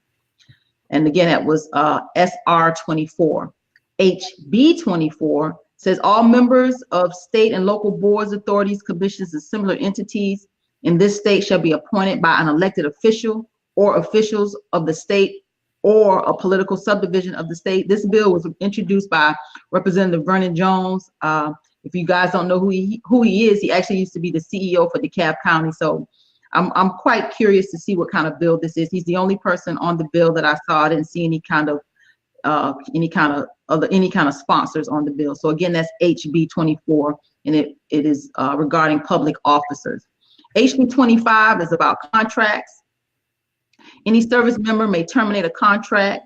And again, that was SR 24. HB 24 says all members of state and local boards, authorities, commissions, and similar entities in this state shall be appointed by an elected official or officials of the state or a political subdivision of the state. This bill was introduced by Representative Vernon Jones. If you guys don't know who he is, he actually used to be the CEO for DeKalb County. So I'm quite curious to see what kind of bill this is. He's the only person on the bill that I saw. I didn't see any kind of sponsors on the bill. So again, that's HB 24, and it is regarding public officers. HB 25 is about contracts. Any service member may terminate a contract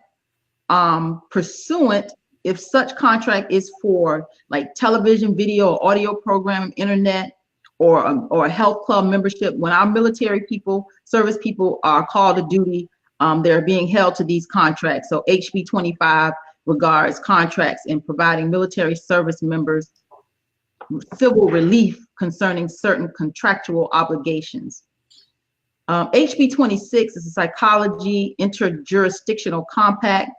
pursuant if such contract is for like television, video, or audio program, internet, or a health club membership. When our military people, service people are called to duty, they're being held to these contracts. So HB 25 regards contracts in providing military service members civil relief concerning certain contractual obligations. HB 26 is a psychology interjurisdictional compact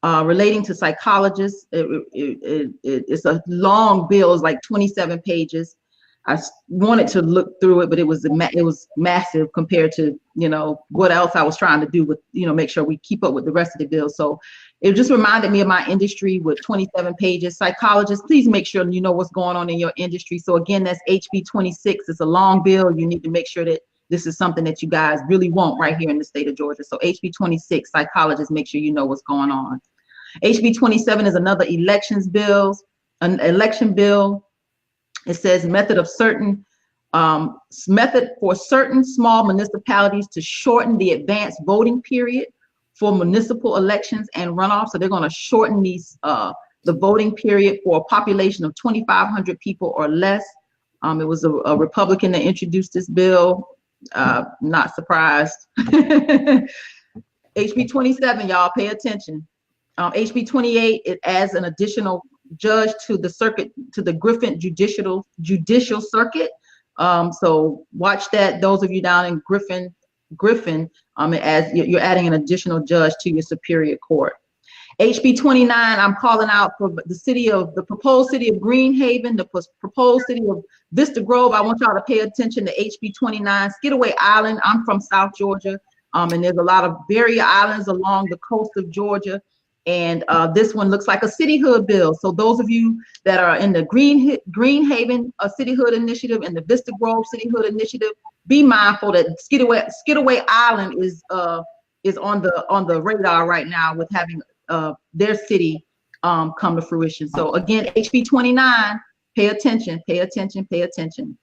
relating to psychologists. It's a long bill, it's like 27 pages. I wanted to look through it, but it was massive compared to, you know, what else I was trying to do with, you know, make sure we keep up with the rest of the bill. So it just reminded me of my industry with 27 pages. Psychologists, please make sure you know what's going on in your industry. So again, that's HB 26. It's a long bill. You need to make sure that this is something that you guys really want right here in the state of Georgia. So HB 26, psychologists, make sure you know what's going on. HB 27 is another elections bill, an election bill. It says method for certain small municipalities to shorten the advanced voting period for municipal elections and runoffs. So they're going to shorten these the voting period for a population of 2,500 people or less. It was a Republican that introduced this bill. Not surprised. HB 27, y'all pay attention. HB 28, it adds an additional judge to the circuit, to the Griffin judicial circuit. So watch that. Those of you down in Griffin, as you're adding an additional judge to your superior court. HB 29, I'm calling out for the proposed city of Greenhaven, the proposed city of Vista Grove. I want y'all to pay attention to HB 29, Skidaway Island. I'm from South Georgia, and there's a lot of barrier islands along the coast of Georgia. And this one looks like a cityhood bill. So those of you that are in the Greenhaven cityhood initiative and the Vista Grove cityhood initiative, be mindful that Skidaway Island is on the radar right now with having their city come to fruition. So again, HB 29, pay attention, pay attention, pay attention.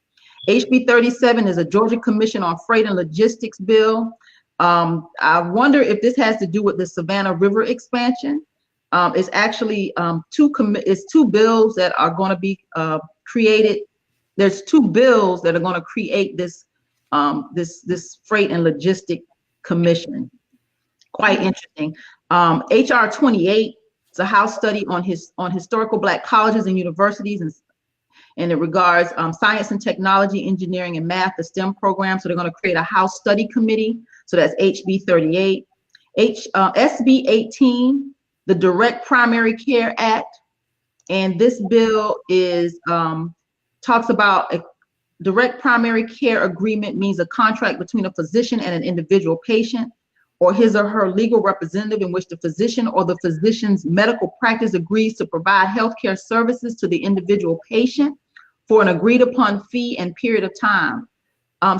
HB 37 is a Georgia Commission on Freight and Logistics bill. I wonder if this has to do with the Savannah River expansion. It's actually two bills that are going to be created. There's two bills that are going to create this this Freight and Logistic Commission. Quite interesting. HR 28 is a House study on historical Black colleges and universities, and it regards science and technology, engineering and math, the STEM program. So they're going to create a House study committee. So that's HB 38. SB 18, the Direct Primary Care Act. And this bill is talks about a direct primary care agreement means a contract between a physician and an individual patient or his or her legal representative in which the physician or the physician's medical practice agrees to provide healthcare services to the individual patient for an agreed upon fee and period of time.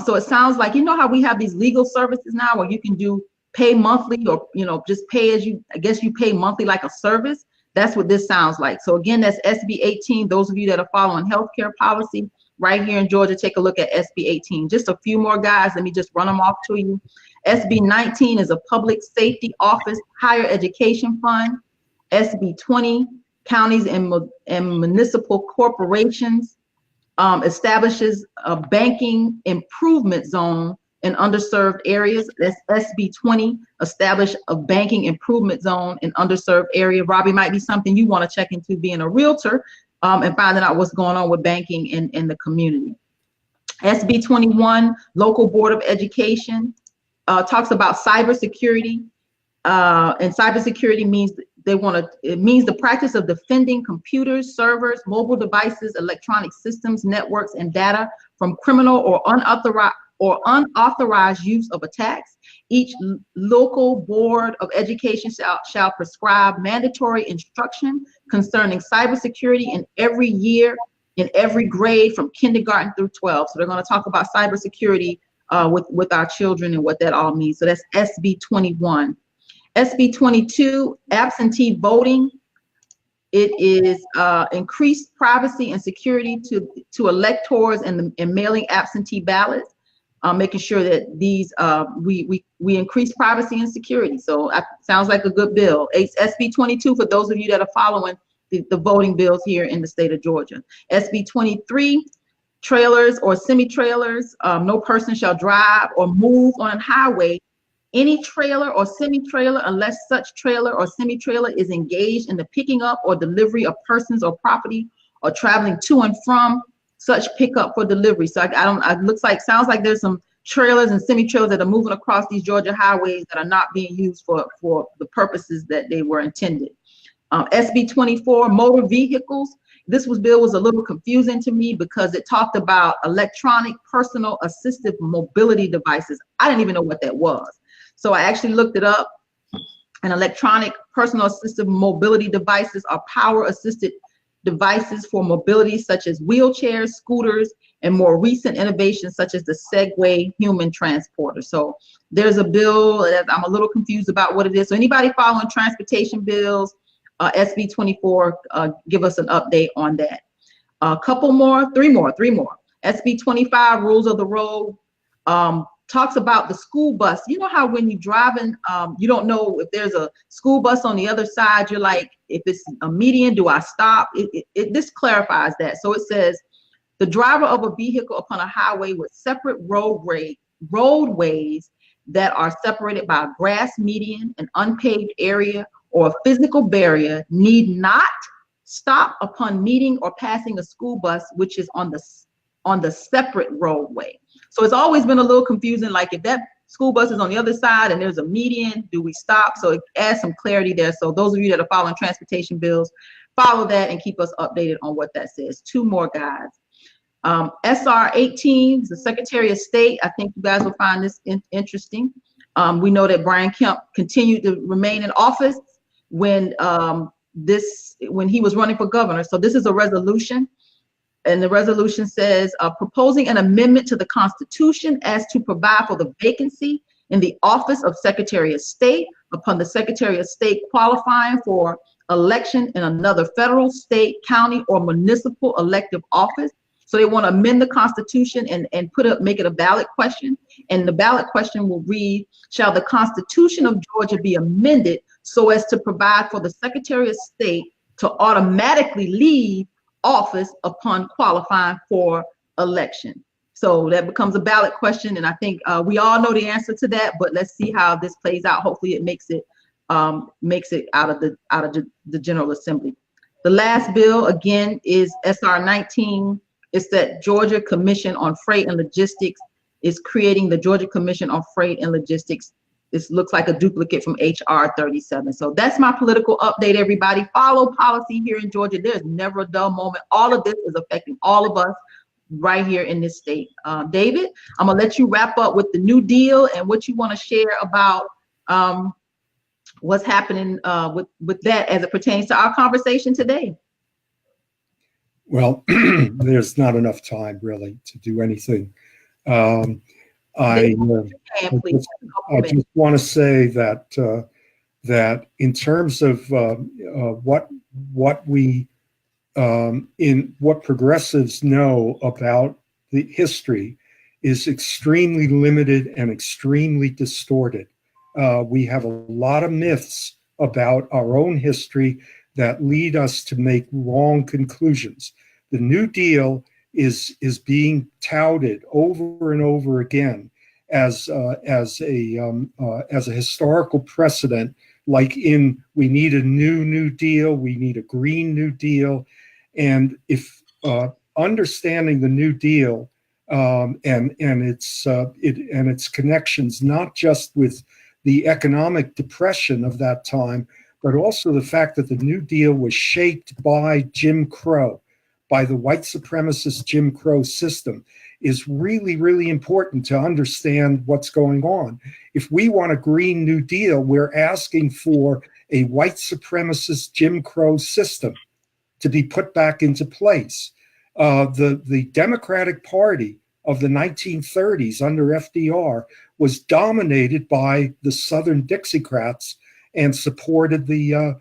So it sounds like, you know how we have these legal services now where you can pay monthly or, you know, just pay as you, I guess you pay monthly like a service. That's what this sounds like. So again, that's SB 18. Those of you that are following healthcare policy right here in Georgia, take a look at SB 18. Just a few more guys, let me just run them off to you. SB 19 is a Public Safety Office Higher Education Fund. SB 20, counties and municipal corporations establishes a banking improvement zone in underserved areas. That's SB 20, establish a banking improvement zone in underserved area. Robby, might be something you want to check into being a realtor and finding out what's going on with banking in the community. SB 21, Local Board of Education, talks about cybersecurity. And cybersecurity means it means the practice of defending computers, servers, mobile devices, electronic systems, networks, and data from criminal or unauthorized use of attacks. Each local board of education shall prescribe mandatory instruction concerning cybersecurity in every year, in every grade from kindergarten through 12. So they're going to talk about cybersecurity with our children and what that all means. So that's SB 21. SB 22, absentee voting. It is increased privacy and security to electors and mailing absentee ballots. making sure that these we increase privacy and security. So sounds like a good bill. It's SB 22 for those of you that are following the voting bills here in the state of Georgia. SB 23, trailers or semi-trailers. No person shall drive or move on a highway any trailer or semi-trailer unless such trailer or semi-trailer is engaged in the picking up or delivery of persons or property or traveling to and from such pickup for delivery. So sounds like there's some trailers and semi-trailers that are moving across these Georgia highways that are not being used for the purposes that they were intended. SB 24, motor vehicles. This bill was a little confusing to me because it talked about electronic personal assistive mobility devices. I didn't even know what that was. So I actually looked it up, and electronic personal assistive mobility devices are power assisted devices for mobility such as wheelchairs, scooters, and more recent innovations such as the Segway human transporter. So there's a bill that I'm a little confused about what it is. So anybody following transportation bills, SB 24, give us an update on that. Three more. SB 25, rules of the road, talks about the school bus. You know how when you're driving, you don't know if there's a school bus on the other side. You're like, if it's a median, do I stop? This clarifies that. So it says, the driver of a vehicle upon a highway with separate roadways that are separated by a grass median, an unpaved area, or a physical barrier need not stop upon meeting or passing a school bus which is on the separate roadway. So it's always been a little confusing, like if that school bus is on the other side and there's a median, do we stop? So it adds some clarity there. So those of you that are following transportation bills, follow that and keep us updated on what that says. Two more, guys. SR 18, the Secretary of State. I think you guys will find this interesting. We know that Brian Kemp continued to remain in office when he was running for governor. So this is a resolution, and the resolution says, proposing an amendment to the Constitution as to provide for the vacancy in the office of Secretary of State upon the Secretary of State qualifying for election in another federal, state, county, or municipal elective office. So they want to amend the Constitution and make it a ballot question. And the ballot question will read, shall the Constitution of Georgia be amended so as to provide for the Secretary of State to automatically leave office upon qualifying for election? So that becomes a ballot question, and I think we all know the answer to that, but let's see how this plays out. Hopefully it makes it out of the General Assembly. The last bill, again, is SR 19. It's that Georgia Commission on Freight and Logistics is creating the Georgia Commission on Freight and Logistics. This looks like a duplicate from HR 37. So that's my political update, everybody. Follow policy here in Georgia. There's never a dull moment. All of this is affecting all of us right here in this state. David, I'm gonna let you wrap up with the New Deal and what you want to share about what's happening with that as it pertains to our conversation today.
Well, there's not enough time really to do anything. I just want to say that that in terms of what progressives know about the history is extremely limited and extremely distorted. We have a lot of myths about our own history that lead us to make wrong conclusions. The New Deal is being touted over and over again as a historical precedent, like we need a new deal, we need a Green New Deal, and if understanding the New Deal and its connections not just with the economic depression of that time, but also the fact that the New Deal was shaped by Jim Crow, by the white supremacist Jim Crow system, is really, really important to understand what's going on. If we want a Green New Deal, we're asking for a white supremacist Jim Crow system to be put back into place. The Democratic Party of the 1930s under FDR was dominated by the Southern Dixiecrats and supported the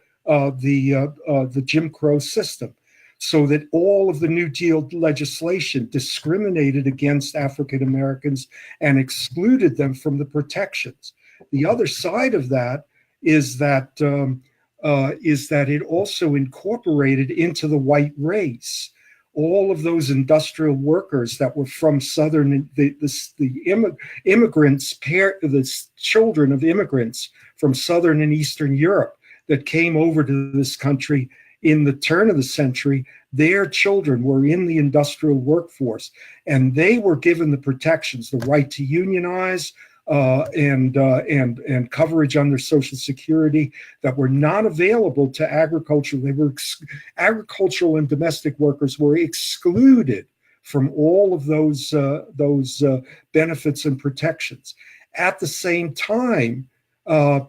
Jim Crow system. so that all of the New Deal legislation discriminated against African Americans and excluded them from the protections. The other side of that is that it also incorporated into the white race all of those industrial workers that were from southern, the immigrants, the children of immigrants from southern and eastern Europe that came over to this country in the turn of the century. Their children were in the industrial workforce, and they were given the protections, the right to unionize, and coverage under Social Security that were not available to agriculture. They were agricultural and domestic workers were excluded from all of those benefits and protections. At the same time, a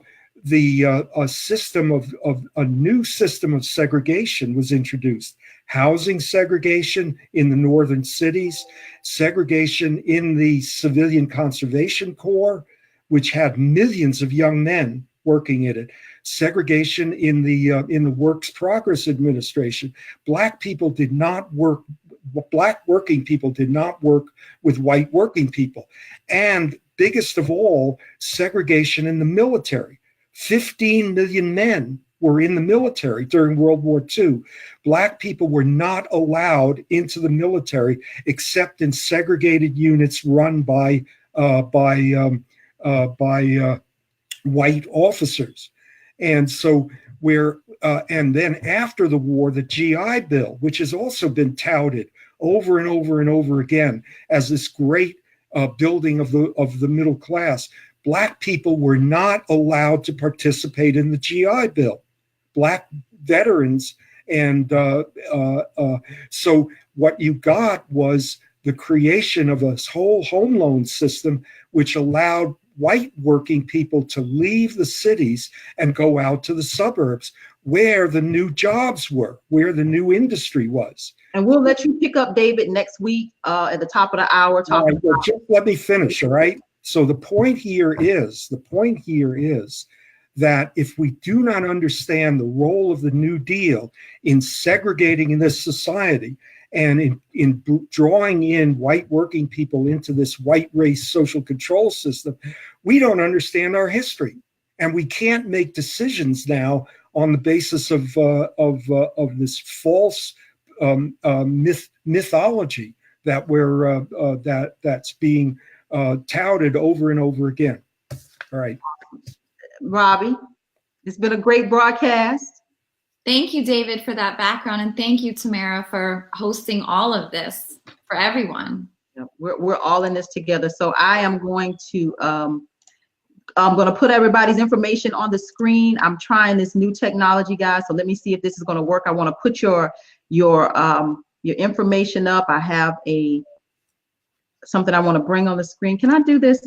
new system of segregation was introduced. Housing segregation in the northern cities, segregation in the Civilian Conservation Corps, which had millions of young men working in it, segregation in the Works Progress Administration. Black working people did not work with white working people. And biggest of all, segregation in the military. 15 million men were in the military during World War II. Black people were not allowed into the military except in segregated units run by white officers. And so and then after the war, the GI Bill, which has also been touted over and over and over again as this great building of the middle class, Black people were not allowed to participate in the GI Bill. Black veterans, and so what you got was the creation of a whole home loan system, which allowed white working people to leave the cities and go out to the suburbs, where the new jobs were, where the new industry was.
And we'll let you pick up, David, next week at the top of the hour.
Right, well, just let me finish, all right? So the point here is that if we do not understand the role of the New Deal in segregating this society and in drawing in white working people into this white race social control system, we don't understand our history. And we can't make decisions now on the basis of this false mythology that that's being touted over and over again. All right.
Robby, it's been a great broadcast.
Thank you, David, for that background, and thank you, Tamara, for hosting all of this for everyone.
We're all in this together. So I am going to put everybody's information on the screen. I'm trying this new technology, guys. So let me see if this is going to work. I want to put your information up. I have something I want to bring on the screen. Can I do this?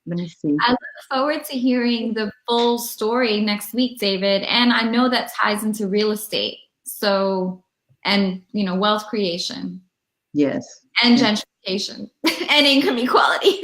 Let me see.
I look forward to hearing the full story next week, David. And I know that ties into real estate. So, and, wealth creation.
Yes.
And gentrification and income equality.